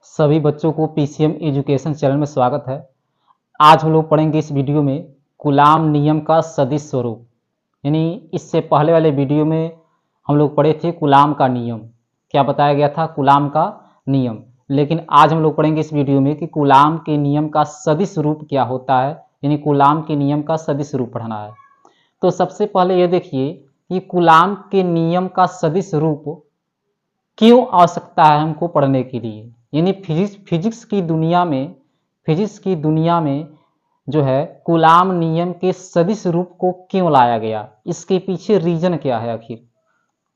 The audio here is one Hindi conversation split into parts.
सभी बच्चों को पीसीएम एजुकेशन चैनल में स्वागत है। आज हम लोग पढ़ेंगे इस वीडियो में कूलाम नियम का सदिश स्वरूप। यानी इससे पहले वाले वीडियो में हम लोग पढ़े थे कूलाम का नियम, क्या बताया गया था कूलाम का नियम। लेकिन आज हम लोग पढ़ेंगे इस वीडियो में कि कूलाम के नियम का सदिश रूप क्या होता है, यानी कूलाम के नियम का सदिश रूप पढ़ना है। तो सबसे पहले ये देखिए कि कूलाम के नियम का सदिश रूप क्यों आवश्यकता है हमको पढ़ने के लिए। यानी फिजिक्स की दुनिया में जो है कूलाम नियम के सदिश रूप को क्यों लाया गया, इसके पीछे रीजन क्या है आखिर।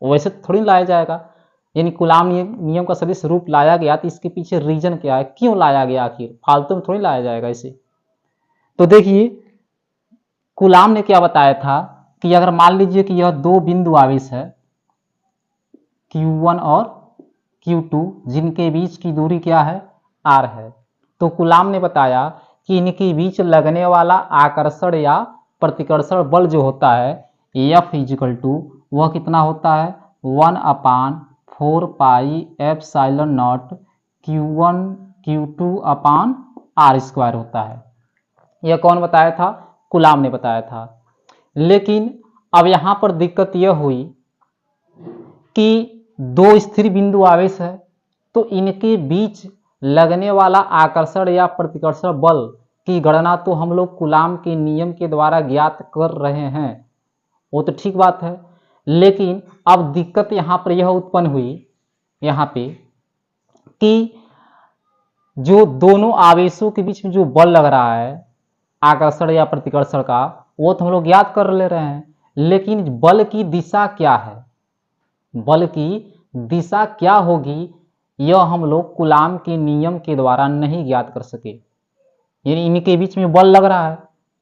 वैसे थोड़ी लाया जाएगा, यानी कूलाम नियम का सदिश रूप लाया गया तो इसके पीछे रीजन क्या है, क्यों लाया गया, आखिर फालतू में थोड़ी लाया जाएगा इसे। तो देखिए कूलाम ने क्या बताया था कि अगर मान लीजिए कि यह दो बिंदु आवेश है Q1 और Q2 जिनके बीच की दूरी क्या है, R है। तो कूलाम ने बताया कि इनके बीच लगने वाला आकर्षण या प्रतिकर्षण बल जो होता है F इजिकल टू वह कितना होता है 1/4 pi epsilon naught Q1 Q2 अपान R² होता है। यह कौन बताया था, कूलाम ने बताया था। लेकिन अब यहाँ पर दिक्कत यह हुई कि दो स्थिर बिंदु आवेश है तो इनके बीच लगने वाला आकर्षण या प्रतिकर्षण बल की गणना तो हम लोग कूलाम के नियम के द्वारा ज्ञात कर रहे हैं, वो तो ठीक बात है। लेकिन अब दिक्कत यहाँ पर यह उत्पन्न हुई यहाँ पे कि जो दोनों आवेशों के बीच में जो बल लग रहा है आकर्षण या प्रतिकर्षण का, वो तो हम लोग ज्ञात कर ले रहे हैं, लेकिन बल की दिशा क्या है, बल की दिशा क्या होगी, यह हम लोग कूलाम के नियम के द्वारा नहीं ज्ञात कर सके। यानी इनके बीच में बल लग रहा है,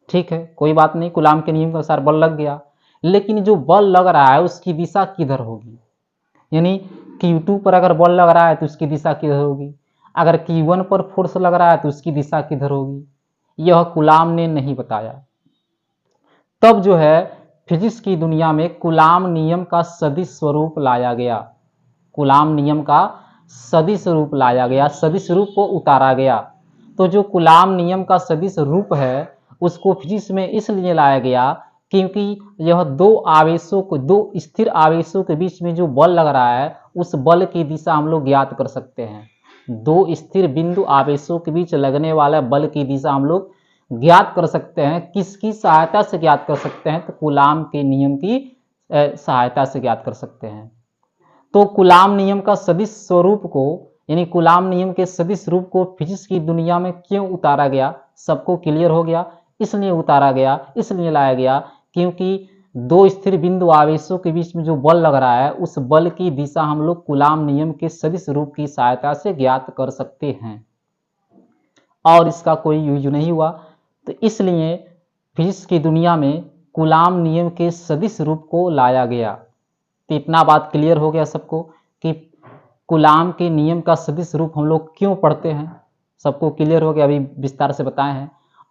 ठीक है कोई बात नहीं, कूलाम के नियम के अनुसार बल लग गया, लेकिन जो बल लग रहा है उसकी दिशा किधर होगी। यानी Q2 पर अगर बल लग रहा है तो उसकी दिशा किधर होगी, अगर Q1 पर फोर्स लग रहा है तो उसकी दिशा किधर होगी, यह कूलाम ने नहीं बताया। तब जो है फिजिक्स की दुनिया में कूलाम नियम का सदिश स्वरूप लाया गया, कूलाम नियम का सदिश रूप लाया गया, सदिश रूप को उतारा गया। तो जो कूलाम नियम का सदिश रूप है उसको फिजिक्स में इसलिए लाया गया क्योंकि यह दो स्थिर आवेशों के बीच में जो बल लग रहा है उस बल की दिशा हम लोग ज्ञात कर सकते हैं। दो स्थिर बिंदु आवेशों के बीच लगने वाला बल की दिशा हम लोग ज्ञात कर सकते हैं। किसकी सहायता से ज्ञात कर सकते हैं, तो कूलाम के नियम की सहायता से ज्ञात कर सकते हैं। तो कूलाम नियम का सदिश स्वरूप को, यानी कूलाम नियम के सदिश रूप को फिजिक्स की दुनिया में क्यों उतारा गया, सबको क्लियर हो गया। इसलिए उतारा गया, इसलिए लाया गया क्योंकि दो स्थिर बिंदु आवेशों के बीच में जो बल लग रहा है उस बल की दिशा हम लोग कूलाम नियम के सदिश रूप की सहायता से ज्ञात कर सकते हैं, और इसका कोई यूज नहीं हुआ। तो इसलिए फिजिक्स की दुनिया में कूलाम नियम के सदिश रूप को लाया गया। तो इतना बात क्लियर हो गया सबको कि कूलाम के नियम का सदिश रूप हम लोग क्यों पढ़ते हैं, सबको क्लियर हो गया, अभी विस्तार से बताए हैं।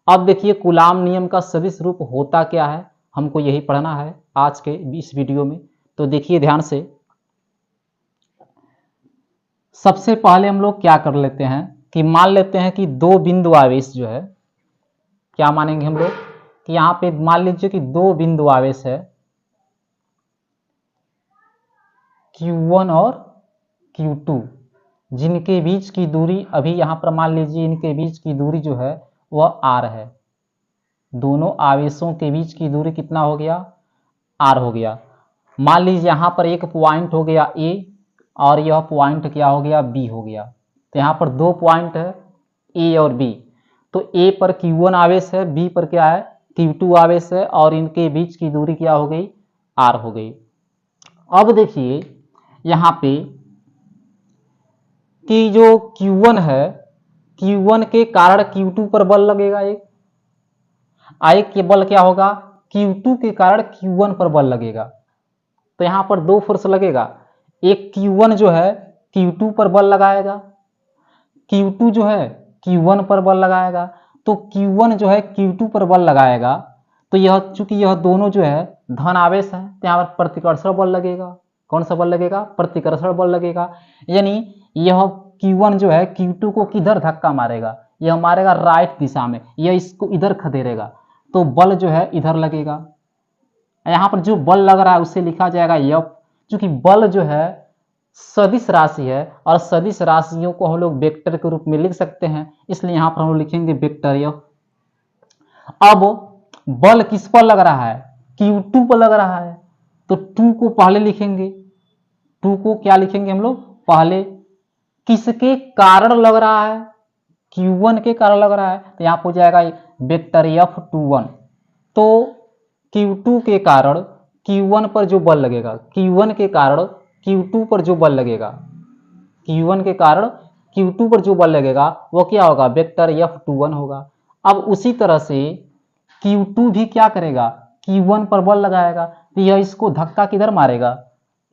अब देखिए कूलाम नियम का सदिश रूप होता क्या है, हमको यही पढ़ना है आज के इस वीडियो में। तो देखिए ध्यान से, सबसे पहले हम लोग क्या कर लेते हैं कि मान लेते हैं कि दो बिंदु आवेश जो है, क्या मानेंगे हम लोग कि यहाँ पे मान लीजिए कि दो बिंदु आवेश है Q1 और Q2 जिनके बीच की दूरी, अभी यहाँ पर मान लीजिए इनके बीच की दूरी जो है वह R है। दोनों आवेशों के बीच की दूरी कितना हो गया, R हो गया। मान लीजिए यहाँ पर एक पॉइंट हो गया A और यह पॉइंट क्या हो गया, B हो गया। तो यहाँ पर दो पॉइंट है A और B। तो A पर Q1 आवेश है, B पर क्या है Q2 आवेश है, और इनके बीच की दूरी क्या हो गई, R हो गई। अब देखिए यहाँ पे कि जो Q1 है, Q1 के कारण Q2 पर बल लगेगा, एक के बल क्या होगा, Q2 के कारण Q1 पर बल लगेगा। तो यहाँ पर दो फोर्स लगेगा, एक Q1 जो है Q2 पर बल लगाएगा, Q2 जो है Q1 पर बल लगाएगा। तो Q1 जो है Q2 पर बल लगाएगा, तो यह चूंकि यह दोनों जो है धन आवेश है तो यहाँ पर प्रतिकर्षण बल लगेगा। कौन सा बल लगेगा, प्रतिकर्षण बल लगेगा। यानी यह Q1 जो है Q2 को किधर धक्का मारेगा, यह मारेगा राइट दिशा में, यह इसको इधर खदेड़ेगा, तो बल जो है इधर लगेगा। यहाँ पर जो बल लग रहा है उसे लिखा जाएगा F। चूंकि बल जो है सदिश राशि है और सदिश राशियों को हम लोग वेक्टर के रूप में लिख सकते हैं, इसलिए यहाँ पर हम लोग लिखेंगे वेक्टर F। अब बल किस पर लग रहा है, Q2 पर लग रहा है, तो 2 को पहले लिखेंगे, 2 को क्या लिखेंगे हम लोग पहले, किसके कारण लग रहा है, Q1 के कारण लग रहा है, तो यहाँ हो जाएगा वेक्टर F21। तो Q2 के कारण Q1 पर जो बल लगेगा, Q1 के कारण Q2 पर जो बल लगेगा, Q1 के कारण Q2 पर जो बल लगेगा वो क्या होगा, वेक्टर F21 होगा। अब उसी तरह से Q2 भी क्या करेगा, Q1 पर बल लगाएगा, तो यह इसको धक्का किधर मारेगा,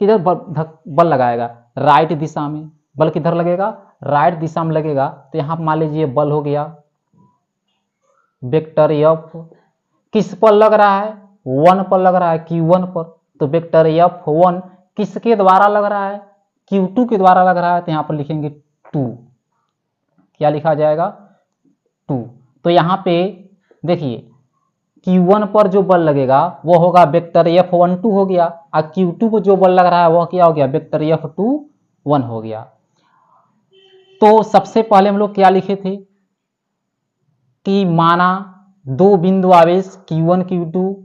किधर बल लगाएगा, राइट दिशा में। बल किधर लगेगा, राइट दिशा में लगेगा, तो यहाँ मान लीजिए बल हो गया वेक्टर F। किस पर लग रहा है, 1 पर लग रहा है, Q1 पर, तो वेक्टर F1 किसके द्वारा लग रहा है, Q2 के द्वारा लग रहा है, तो यहाँ पर लिखेंगे 2। क्या लिखा जाएगा 2। तो यहाँ पे देखिए Q1 पर जो बल लगेगा वो होगा वेक्टर F12 हो गया, और Q2 को जो बल लग रहा है वह क्या हो गया, वेक्टर F21 हो गया। तो सबसे पहले हम लोग क्या लिखे थे कि माना दो बिंदु आवेश Q1 Q2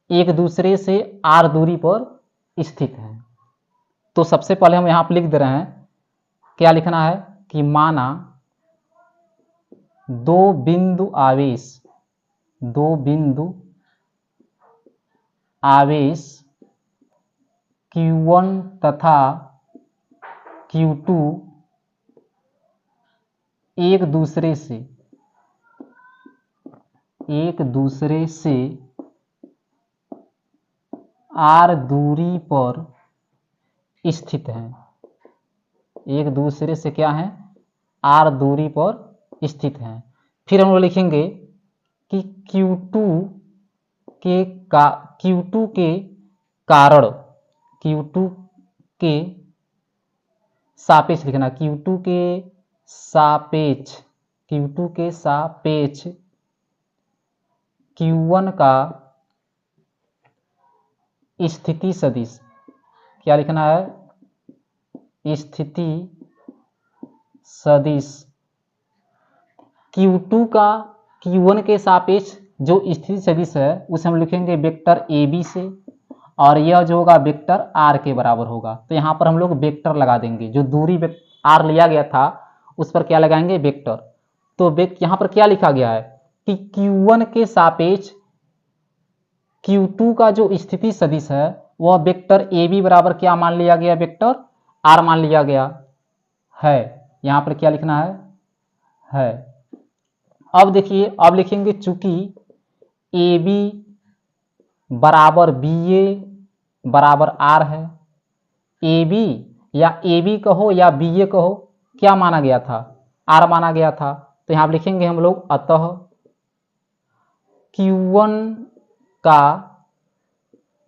एक दूसरे से r दूरी पर स्थित हैं। तो सबसे पहले हम यहाँ पर लिख दे रहे हैं, क्या लिखना है कि माना दो बिंदु आवेश Q1 तथा Q2 एक दूसरे से r दूरी पर स्थित हैं, एक दूसरे से क्या है, r दूरी पर स्थित हैं। फिर हम लोग लिखेंगे कि Q2 के सापेक्ष लिखना, Q2 के सापेक्ष Q1 का स्थिति सदिश, क्या लिखना है, स्थिति सदिश Q2 का Q1 के सापेक्ष जो स्थिति सदिश है उसे हम लिखेंगे वेक्टर AB से, और यह जो होगा वेक्टर R के बराबर होगा। तो यहाँ पर हम लोग वेक्टर लगा देंगे, जो दूरी R लिया गया था उस पर क्या लगाएंगे, वेक्टर। तो यहाँ पर क्या लिखा गया है कि Q1 के सापेक्ष Q2 का जो स्थिति सदिश है वह वेक्टर AB बराबर क्या मान लिया गया, वेक्टर R मान लिया गया है। यहाँ पर क्या लिखना है। अब देखिए, अब लिखेंगे चूंकि AB बराबर BA बराबर R है, AB या AB कहो या BA कहो, क्या माना गया था, R माना गया था। तो यहाँ लिखेंगे हम लोग, अतः Q1 का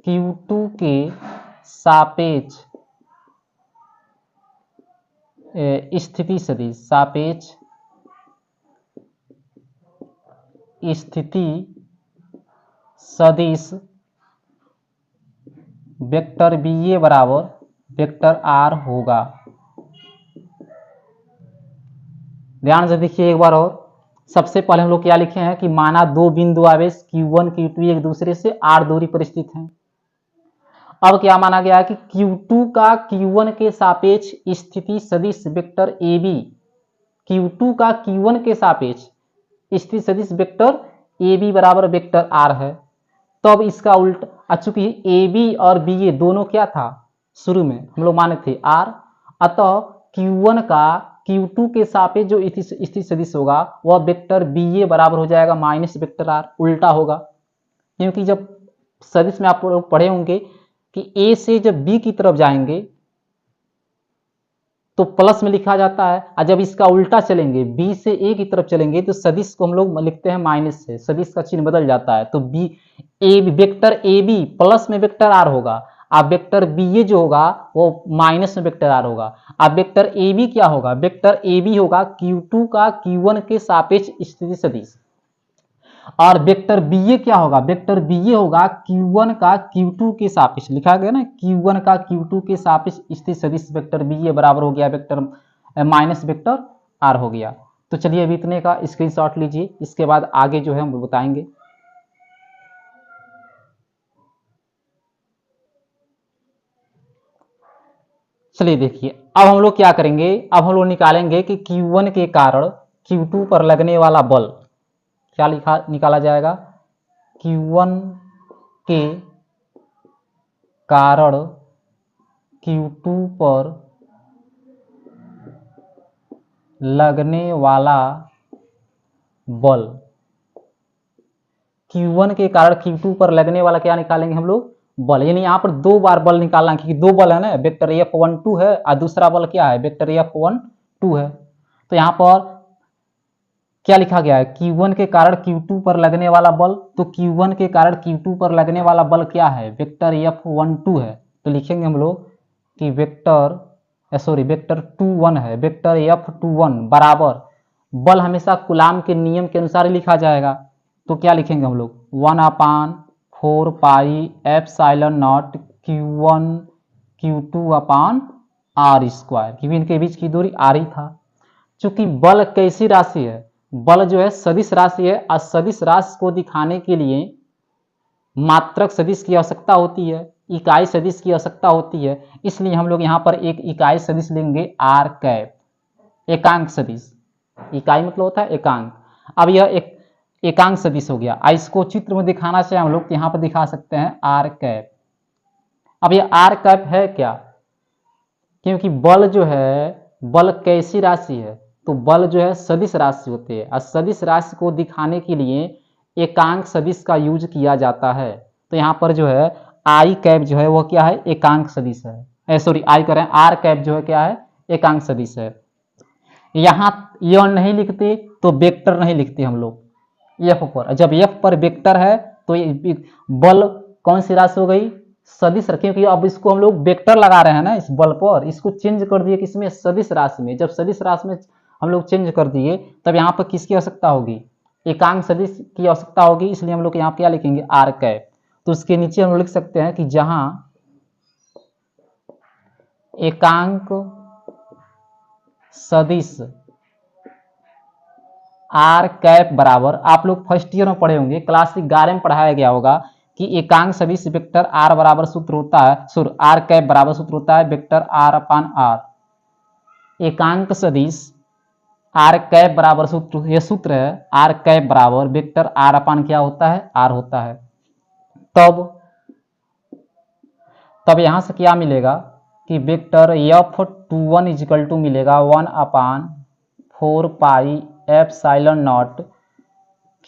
Q2 के सापेक्ष स्थिति सदिश, वेक्टर BA बराबर वेक्टर R होगा। ध्यान से देखिए एक बार और। सबसे पहले हम लोग क्या लिखे हैं कि माना दो बिंदु आवेश Q1 Q2 एक दूसरे से r दूरी पर स्थित हैं। अब क्या माना गया है कि Q2 का Q1 के सापेक्ष स्थिति सदिश वेक्टर AB, Q2 का Q1 के सापेक्ष स्थिति सदिश वेक्टर AB बराबर वेक्टर R है। तो अब इसका उल्टा, चूंकि AB और BA दोनों क्या था, शुरू में हम लोग माने थे R, अतः Q1 का Q2 के सापेक्ष जो स्थिति सदिश होगा वह वेक्टर BA बराबर हो जाएगा माइनस वेक्टर R, उल्टा होगा। क्योंकि जब सदिश में आप लोग पढ़े होंगे कि A से जब B की तरफ जाएंगे तो प्लस में लिखा जाता है, और जब इसका उल्टा चलेंगे B से A की तरफ चलेंगे तो सदिश को हम लोग लिखते हैं माइनस से, सदिश का चिन्ह बदल जाता है। तो वेक्टर AB प्लस में वेक्टर R होगा, अब वेक्टर बी ए जो होगा वो माइनस में वेक्टर आर होगा। अब वेक्टर ए बी क्या होगा, वेक्टर ए बी होगा Q2 का Q1 के सापेक्ष स्थिति सदिश। और वेक्टर बी ए क्या होगा, वेक्टर बी ए होगा Q1 का Q2 के सापेक्ष, लिखा गया ना Q1 का Q2 के सापेक्ष स्थिति सदिश वेक्टर बी ए बराबर हो गया वेक्टर माइनस वेक्टर आर हो गया। तो चलिए अभी इतने का स्क्रीनशॉट लीजिए, इसके बाद आगे जो है हम बताएंगे। चलिए देखिए अब हम लोग क्या करेंगे, अब हम लोग निकालेंगे कि Q1 के कारण Q2 पर लगने वाला बल क्या निकाला जाएगा। Q1 के कारण Q2 पर लगने वाला बल, Q1 के कारण Q2 पर लगने वाला क्या निकालेंगे हम लोग, बल। यानी यहाँ पर दो बार बल निकालना है क्योंकि दो बल है ना, वेक्टर F12 है और दूसरा बल क्या है, वेक्टर F12 है। तो यहाँ पर क्या लिखा गया है, Q1 के कारण Q2 पर लगने वाला बल, तो Q1 के कारण Q2 पर लगने वाला बल क्या है, वेक्टर F12 है। तो लिखेंगे हम लोग कि वेक्टर 21 है, वेक्टर F21 बराबर, बल हमेशा कूलाम के नियम के अनुसार ही लिखा जाएगा। तो क्या लिखेंगे हम लोग 1/4 pi epsilon naught Q1 Q2 upon r square, क्योंकि इनके बीच की दूरी आर ही था। चूंकि बल कैसी राशि है, बल जो है सदिश राशि है और सदिश राशि को दिखाने के लिए मात्रक सदिश की आवश्यकता होती है, इकाई सदिश की आवश्यकता होती है। इसलिए हम लोग यहाँ पर एक इकाई सदिश लेंगे आर कैप, एकांक सदिश। इकाई मतलब होता है एकांक। अब यह एक एकांक सदिश हो गया। इसको चित्र में दिखाना चाहिए हम लोग, तो यहाँ पर दिखा सकते हैं आर कैप। अब यह आर कैप है क्या, क्योंकि बल जो है, बल कैसी राशि है, तो बल जो है सदिश राशि होते हैं और सदिश राशि को दिखाने के लिए एकांक सदिश का यूज किया जाता है। तो यहाँ पर जो है आई कैप जो है वो क्या है, एकांक सदिश है। सॉरी आई करें, आर कैप जो है क्या है, एकांक सदिश है। यहाँ यह नहीं लिखते तो वेक्टर नहीं लिखते हम लोग एफ पर। जब एफ पर वेक्टर है तो बल कौन सी राशि हो गई, सदिश। क्योंकि अब इसको हम लोग वेक्टर लगा रहे हैं ना इस बल पर, इसको चेंज कर दिए किसमें, सदिश राशि में। जब सदिश राशि में हम लोग चेंज कर दिए तब यहाँ पर किसकी आवश्यकता होगी, एकांक सदिश की आवश्यकता होगी। इसलिए हम लोग यहाँ क्या लिखेंगे, आर कैप। तो उसके नीचे हम लोग लिख सकते हैं कि जहां एकांक सदिश आर कैप बराबर, आप लोग फर्स्ट ईयर में पढ़े होंगे, क्लास 11 में पढ़ाया गया होगा कि एकांक सदिश वेक्टर आर बराबर सूत्र होता है, आर कैप बराबर सूत्र होता है वेक्टर आर अपान आर। एकांक सदिश आर कैप बराबर सूत्र, यह सूत्र है आर कैप बराबर वेक्टर आर अपान क्या होता है, आर होता है। तब यहां से क्या मिलेगा कि वेक्टर F21 इजिकल टू मिलेगा 1/4 pi epsilon naught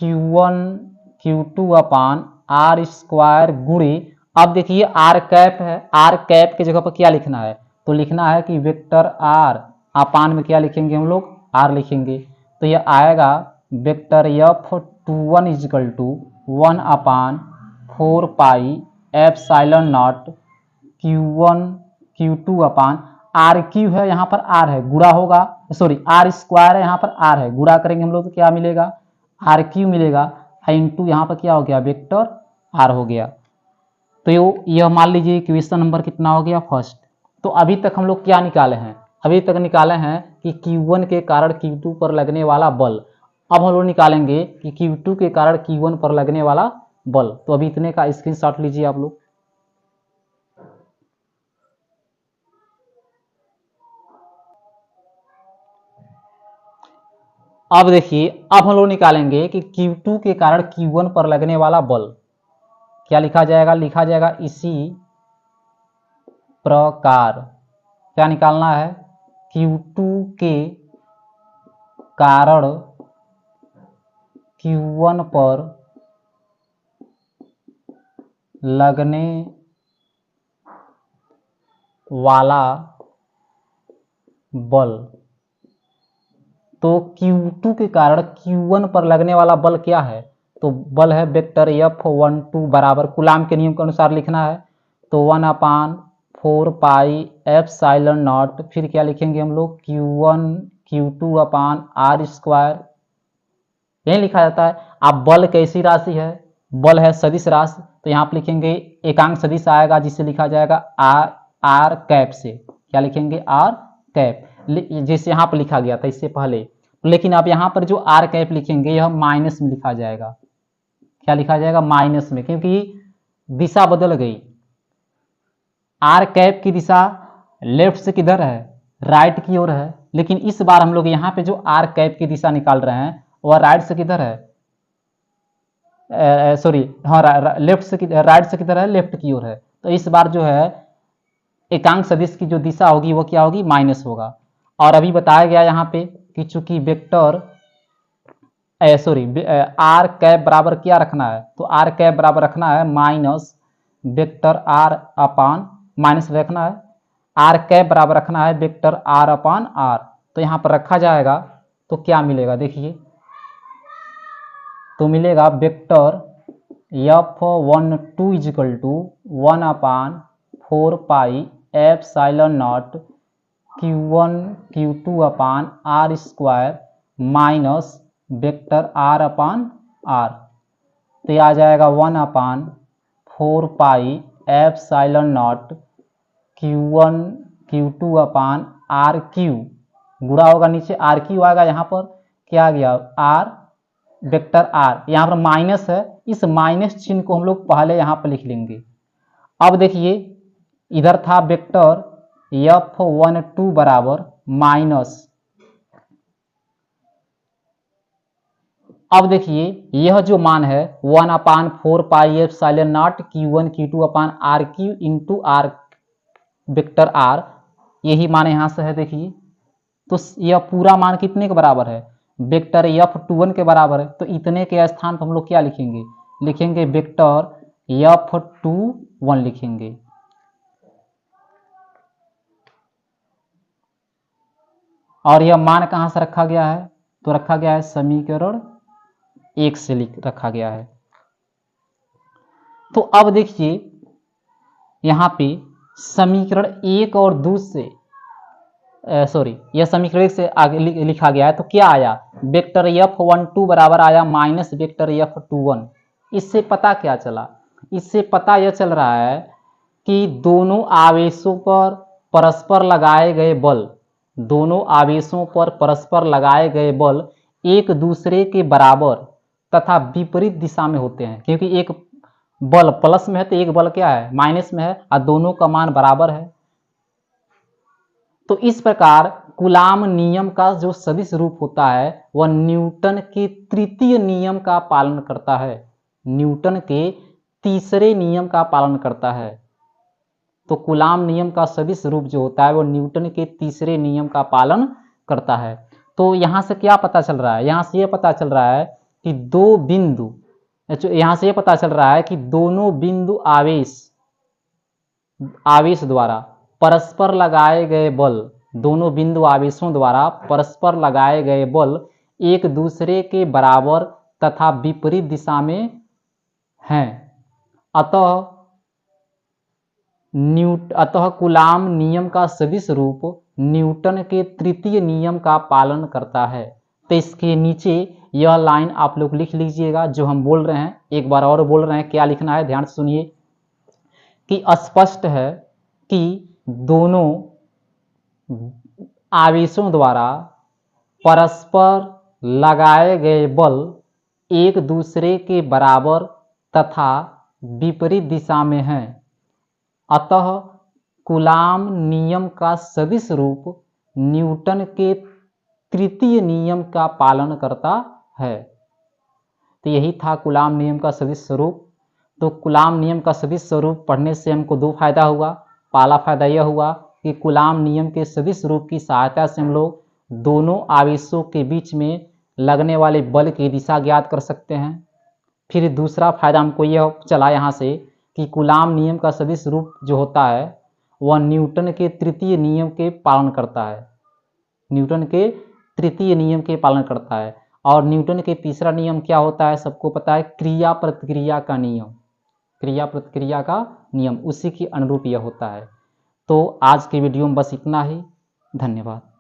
Q1 Q2 upon r square गुणे, अब देखिए आर कैप है, आर कैप के जगह पर क्या लिखना है, तो लिखना है कि वेक्टर आर अपान में क्या लिखेंगे हम लोग, आर लिखेंगे। तो यह आएगा vector F21 is equal to 1/4 pi epsilon naught Q1 Q2 upon r cube है, यहाँ पर आर है, गुणा होगा, सॉरी आर स्क्वायर है, यहाँ पर आर है, गुणा करेंगे हम लोग तो क्या मिलेगा, आर क्यू मिलेगा, इंटू यहाँ पर क्या हो गया, वेक्टर आर हो गया। तो यह मान लीजिए क्वेश्चन नंबर कितना हो गया, फर्स्ट। तो अभी तक हम लोग क्या निकाले हैं, अभी तक निकाले हैं कि Q1 के कारण Q2 पर लगने वाला बल। अब हम लोग निकालेंगे कि Q2 के कारण Q1 पर लगने वाला बल। तो अभी इतने का स्क्रीनशॉट लीजिए आप लोग। अब देखिए, अब हम लोग निकालेंगे कि Q2 के कारण Q1 पर लगने वाला बल क्या लिखा जाएगा, लिखा जाएगा इसी प्रकार। क्या निकालना है, Q2 के कारण Q1 पर लगने वाला बल। तो Q2 के कारण Q1 पर लगने वाला बल क्या है, तो बल है वेक्टर F12 बराबर, कूलाम के नियम के अनुसार लिखना है। तो 1/4 पाई एप्सिलॉन नॉट, फिर क्या लिखेंगे हम लोग Q1 Q2 upon r square, यही लिखा जाता है। अब बल कैसी राशि है, बल है सदिश राशि, तो यहाँ पर लिखेंगे एकांक सदिश आएगा जिसे लिखा जाएगा आर कैप से, क्या लिखेंगे आर कैप, जैसे यहाँ पर लिखा गया था इससे पहले, लेकिन अब यहाँ पर जो आर कैप लिखेंगे यह माइनस में लिखा जाएगा, क्या लिखा जाएगा माइनस में, क्योंकि दिशा बदल गई। आर कैप की दिशा लेफ्ट से किधर है, राइट की ओर है, लेकिन इस बार हम लोग यहाँ पे जो आर कैप की दिशा निकाल रहे हैं वह राइट से किधर है, सॉरी हाँ लेफ्ट से राइट से किधर है, लेफ्ट की ओर है। तो इस बार जो है एकांक सदिश की जो दिशा होगी वो क्या होगी, माइनस होगा। और अभी बताया गया यहाँ पे कि चूंकि वेक्टर सॉरी आर कैप बराबर क्या रखना है, तो आर कैप बराबर रखना है minus vector r upon, minus रखना है, आर कैप बराबर रखना है वेक्टर आर अपान आर। तो यहाँ पर रखा जाएगा तो क्या मिलेगा देखिए, तो मिलेगा vector F12 is equal to 1/4 pi epsilon naught Q1 Q2 upon r square minus vector r upon r, तो ये आ जाएगा 1/4 pi epsilon naught Q1 Q2 upon r cube, गुणा होगा नीचे आर क्यू आएगा, यहाँ पर क्या आ गया आर वेक्टर आर, यहाँ पर माइनस है, इस माइनस चिन्ह को हम लोग पहले यहाँ पर लिख लेंगे। अब देखिए इधर था वेक्टर F12 बराबर माइनस, अब देखिए यह जो मान है 1/4 pi epsilon naught Q1 Q2 upon r cube into r vector r, यही मान यहाँ से है देखिए, तो यह पूरा मान कितने के बराबर है, वेक्टर F21 के बराबर है। तो इतने के स्थान पर हम लोग क्या लिखेंगे, लिखेंगे वेक्टर F21 लिखेंगे। और यह मान कहाँ से रखा गया है, तो रखा गया है समीकरण 1 से रखा गया है। तो अब देखिए यहाँ पे समीकरण 1 और 2 से सॉरी यह समीकरण 1 से आगे लिखा गया है, तो क्या आया वेक्टर F12 बराबर आया माइनस वेक्टर F21। इससे पता क्या चला, इससे पता यह चल रहा है कि दोनों आवेशों पर परस्पर लगाए गए बल, दोनों आवेशों पर परस्पर लगाए गए बल एक दूसरे के बराबर तथा विपरीत दिशा में होते हैं, क्योंकि एक बल प्लस में है तो एक बल क्या है माइनस में है, और दोनों का मान बराबर है। तो इस प्रकार कूलाम नियम का जो सदिश रूप होता है वह न्यूटन के तृतीय नियम का पालन करता है, न्यूटन के तीसरे नियम का पालन करता है। तो कूलाम नियम का सदिश रूप जो होता है वो न्यूटन के तीसरे नियम का पालन करता है। तो यहाँ से क्या पता चल रहा है, यहाँ से यह पता चल रहा है कि दो बिंदु, यहाँ से यह पता चल रहा है कि दोनों बिंदु आवेश द्वारा परस्पर लगाए गए बल, दोनों बिंदु आवेशों द्वारा परस्पर लगाए गए बल एक दूसरे के बराबर तथा विपरीत दिशा में हैं। अतः कूलाम नियम का सदिश रूप न्यूटन के तृतीय नियम का पालन करता है। तो इसके नीचे यह लाइन आप लोग लिख लीजिएगा जो हम बोल रहे हैं, एक बार और बोल रहे हैं, क्या लिखना है ध्यान से सुनिए कि स्पष्ट है कि दोनों आवेशों द्वारा परस्पर लगाए गए बल एक दूसरे के बराबर तथा विपरीत दिशा में हैं। अतः कूलाम नियम का सदिश रूप न्यूटन के तृतीय नियम का पालन करता है। तो यही था कूलाम नियम का सदिश स्वरूप। तो कूलाम नियम का सदिश स्वरूप पढ़ने से हमको दो फायदा हुआ। पहला फायदा यह हुआ कि कूलाम नियम के सदिश रूप की सहायता से हम लोग दोनों आवेशों के बीच में लगने वाले बल की दिशा ज्ञात कर सकते हैं। फिर दूसरा फायदा हमको यह चला यहाँ से कि कूलाम नियम का सदिश रूप जो होता है वह न्यूटन के तृतीय नियम के पालन करता है, न्यूटन के तृतीय नियम के पालन करता है। और न्यूटन के तीसरा नियम क्या होता है, सबको पता है, क्रिया प्रतिक्रिया का नियम, क्रिया प्रतिक्रिया का नियम, उसी के अनुरूप यह होता है। तो आज के वीडियो में बस इतना ही। धन्यवाद।